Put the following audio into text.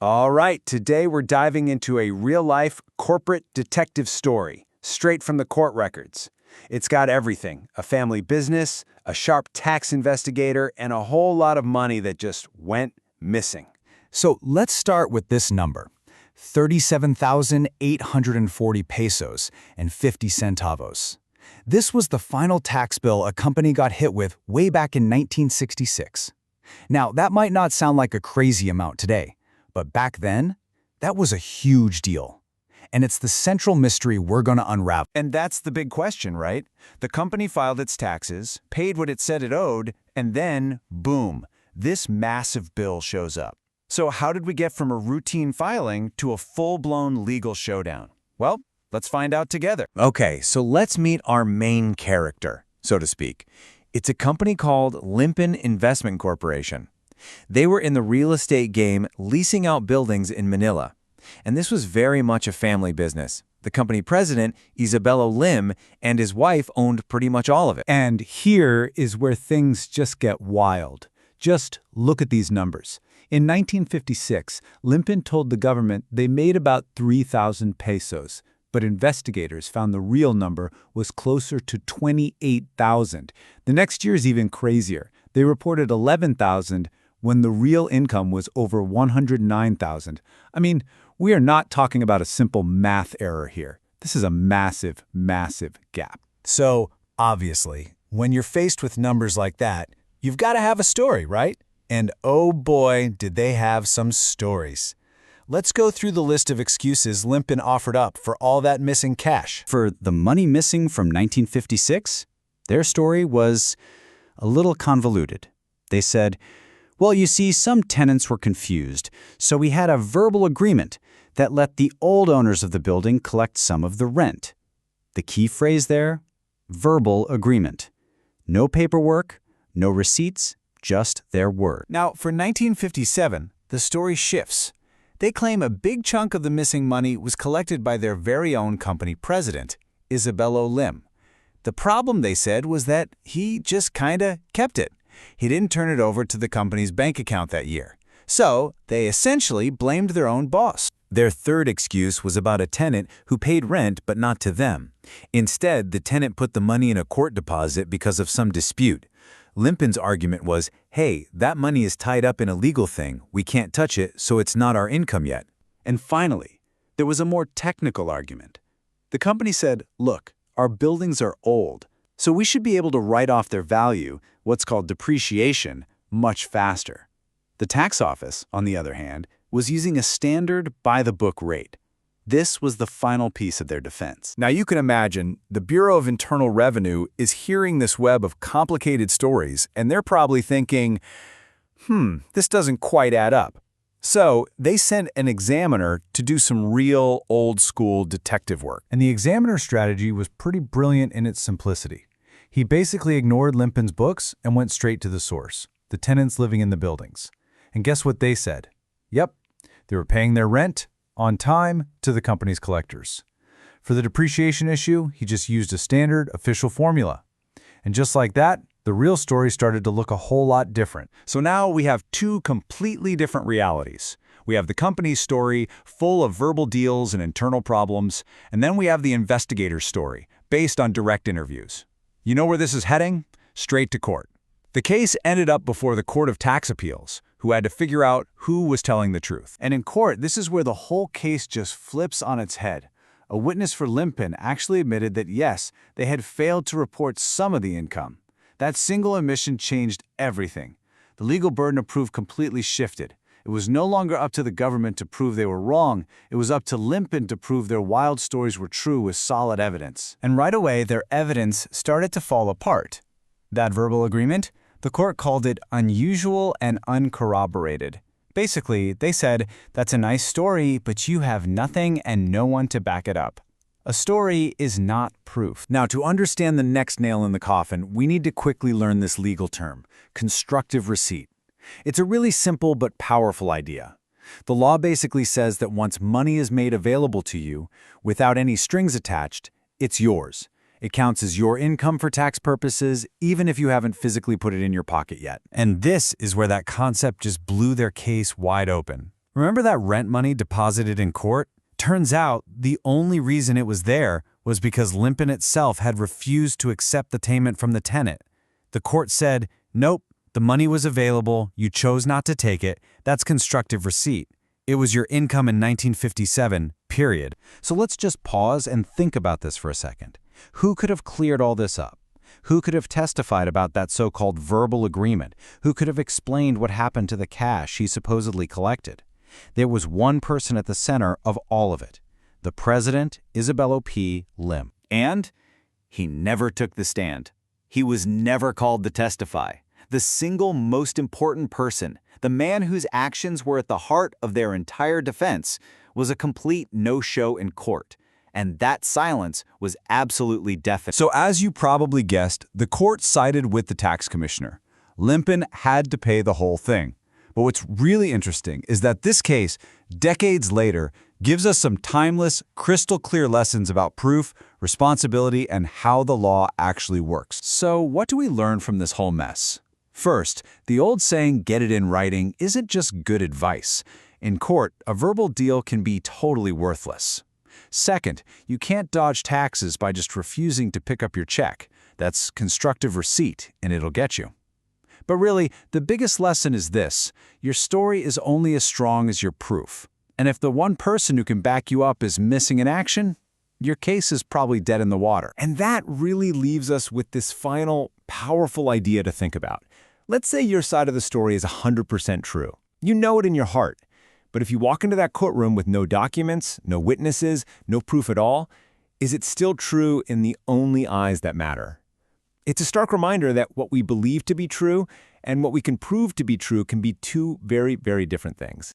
All right, today we're diving into a real-life corporate detective story, straight from the court records. It's got everything: a family business, a sharp tax investigator, and a whole lot of money that just went missing. So let's start with this number: 37,840 pesos and 50 centavos. This was the final tax bill a company got hit with way back in 1966. Now, that might not sound like a crazy amount today, but back then, that was a huge deal. And it's the central mystery we're going to unravel. And that's the big question, right? The company filed its taxes, paid what it said it owed, and then, boom, this massive bill shows up. So how did we get from a routine filing to a full-blown legal showdown? Well, let's find out together. Okay, so let's meet our main character, so to speak. It's a company called Limpan Investment Corporation. They were in the real estate game, leasing out buildings in Manila. And this was very much a family business. The company president, Isabelo Lim, and his wife owned pretty much all of it. And here is where things just get wild. Just look at these numbers. In 1956, Limpan told the government they made about 3,000 pesos, but investigators found the real number was closer to 28,000. The next year is even crazier. They reported 11,000 when the real income was over 109,000. I mean, we are not talking about a simple math error here. This is a massive, massive gap. So, obviously, when you're faced with numbers like that, you've got to have a story, right? And oh boy, did they have some stories. Let's go through the list of excuses Limpan offered up for all that missing cash. For the money missing from 1956, their story was a little convoluted. They said, well, you see, some tenants were confused, so we had a verbal agreement that let the old owners of the building collect some of the rent. The key phrase there: verbal agreement. No paperwork, no receipts, just their word. Now, for 1957, the story shifts. They claim a big chunk of the missing money was collected by their very own company president, Isabelo Lim. The problem, they said, was that he just kinda kept it. He didn't turn it over to the company's bank account that year. So, they essentially blamed their own boss. Their third excuse was about a tenant who paid rent but not to them. Instead, the tenant put the money in a court deposit because of some dispute. Limpan's argument was, hey, that money is tied up in a legal thing, we can't touch it, so it's not our income yet. And finally, there was a more technical argument. The company said, look, our buildings are old, so we should be able to write off their value, what's called depreciation, much faster. The tax office, on the other hand, was using a standard by-the-book rate. This was the final piece of their defense. Now you can imagine, the Bureau of Internal Revenue is hearing this web of complicated stories, and they're probably thinking, this doesn't quite add up. So they sent an examiner to do some real old-school detective work. And the examiner's strategy was pretty brilliant in its simplicity. He basically ignored Limpan's books and went straight to the source, the tenants living in the buildings. And guess what they said? Yep, they were paying their rent on time to the company's collectors. For the depreciation issue, he just used a standard official formula. And just like that, the real story started to look a whole lot different. So now we have two completely different realities. We have the company's story, full of verbal deals and internal problems, and then we have the investigator's story, based on direct interviews. You know where this is heading? Straight to court. The case ended up before the Court of Tax Appeals, who had to figure out who was telling the truth. And in court, this is where the whole case just flips on its head. A witness for Limpan actually admitted that yes, they had failed to report some of the income. That single admission changed everything. The legal burden of proof completely shifted. It was no longer up to the government to prove they were wrong. It was up to Limpan to prove their wild stories were true with solid evidence. And right away, their evidence started to fall apart. That verbal agreement? The court called it unusual and uncorroborated. Basically, they said, that's a nice story, but you have nothing and no one to back it up. A story is not proof. Now, to understand the next nail in the coffin, we need to quickly learn this legal term, constructive receipt. It's a really simple but powerful idea. The law basically says that once money is made available to you, without any strings attached, it's yours. It counts as your income for tax purposes, even if you haven't physically put it in your pocket yet. And this is where that concept just blew their case wide open. Remember that rent money deposited in court? Turns out the only reason it was there was because Limpin itself had refused to accept the payment from the tenant. The court said, nope, the money was available, you chose not to take it, that's constructive receipt. It was your income in 1957, period. So let's just pause and think about this for a second. Who could have cleared all this up? Who could have testified about that so-called verbal agreement? Who could have explained what happened to the cash he supposedly collected? There was one person at the center of all of it, the president, Isabello P. Lim. And he never took the stand. He was never called to testify. The single most important person, the man whose actions were at the heart of their entire defense, was a complete no-show in court. And that silence was absolutely deafening. So as you probably guessed, the court sided with the tax commissioner. Limpin had to pay the whole thing. But what's really interesting is that this case, decades later, gives us some timeless, crystal-clear lessons about proof, responsibility, and how the law actually works. So what do we learn from this whole mess? First, the old saying, get it in writing, isn't just good advice. In court, a verbal deal can be totally worthless. Second, you can't dodge taxes by just refusing to pick up your check. That's constructive receipt, and it'll get you. But really, the biggest lesson is this: your story is only as strong as your proof. And if the one person who can back you up is missing in action, your case is probably dead in the water. And that really leaves us with this final, powerful idea to think about. Let's say your side of the story is 100% true. You know it in your heart. But if you walk into that courtroom with no documents, no witnesses, no proof at all, is it still true in the only eyes that matter? It's a stark reminder that what we believe to be true and what we can prove to be true can be two very, very different things.